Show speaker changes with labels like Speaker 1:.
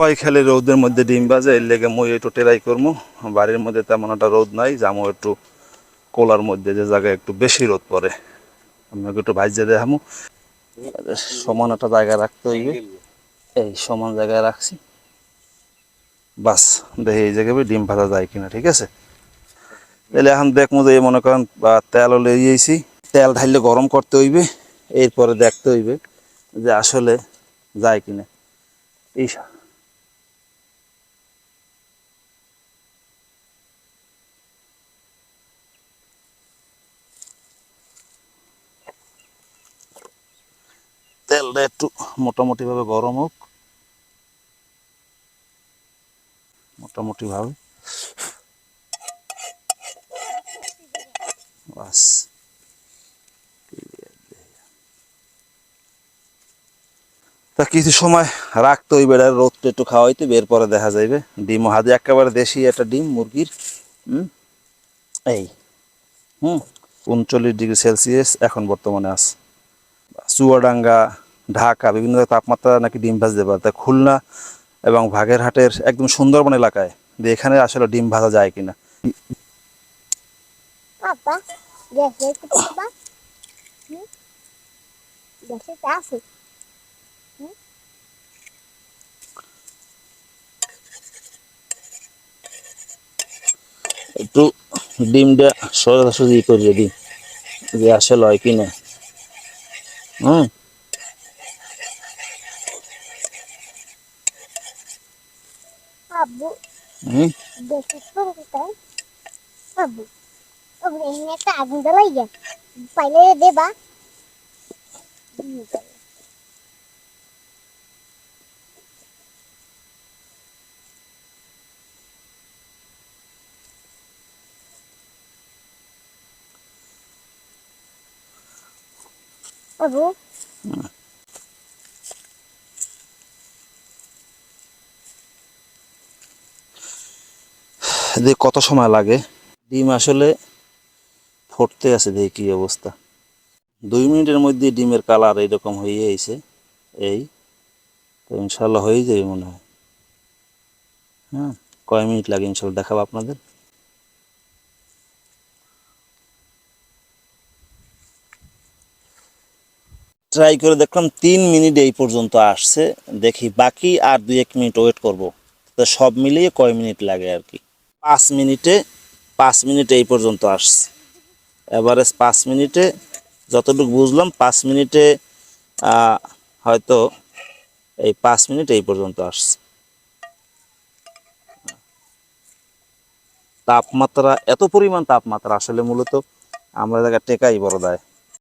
Speaker 1: সবাই খেলে রোদের মধ্যে ডিম বাজে, এর লেগে মই একটু ট্রাই করবো। বাড়ির মধ্যে তেমন একটা রোদ নাই, যাবো একটু কোলার মধ্যে যে জায়গায় একটু বেশি রোদ পড়ে, আপনাকে একটু ভাইজে দেখামু। সমান একটা জায়গায় রাখতে হইবে, এই সমান জায়গায় রাখছি, বাস দেখি এই জায়গায় ডিম ভাজা যায় কিনা। ঠিক আছে, তাহলে এখন দেখবো যে মনে করেন তেল লেগেছি, তেল ঢাইলে গরম করতে হইবে, এরপরে দেখতে হইবে যে আসলে যায় কিনা। এই তেলটা একটু মোটামুটি ভাবে গরম হোক, মোটামুটি ভাবে, বাস। তা কিছু সময় রাখতে হইবে, রোদটা একটু খাওয়াইতে, বের পরে দেখা যাইবে। ডিম হাতে একেবারে দেশি একটা ডিম মুরগির, এই 39°C এখন বর্তমানে আছে। চুয়াডাঙ্গা, ঢাকা বিভিন্ন তাপমাত্রা নাকি ডিম ভাজতে পারে, তা খুলনা এবং বাগেরহাটের একদম সুন্দরবন এলাকায় যে এখানে আসলে ডিম ভাজা যায় কিনা। একটু ডিমটা সোজাসুজি করিয়ে দিই যে আসলে হয় কিনা। হুম হুম যে কত সময় লাগে ডিম আসলে ফুটতে আছে, দেখি কি অবস্থা। 2 মিনিটের মধ্যে ডিমের কালার এইরকম হয়ে আইছে, এই তো ইনশাল্লাহ হয়ে যাবে মনে হয়। হ্যাঁ, কয় মিনিট লাগে ইনশাল্লাহ দেখাবো আপনাদের। ট্রাই করে দেখলাম 3 মিনিট এই পর্যন্ত আসছে, দেখি বাকি আর 2-1 মিনিট ওয়েট করব। তো সব মিলিয়ে কয় মিনিট লাগে আর কি। 5 মিনিটে, 5 মিনিট এই পর্যন্ত আসছে, এভারেজ 5 মিনিটে যতটুকু বুঝলাম, 5 মিনিটে হয়তো এই 5 মিনিট এই পর্যন্ত আসছে। তাপমাত্রা এত পরিমাণ তাপমাত্রা আসলে মূলত আমরা জায়গায় টেকাই বড় দেয়।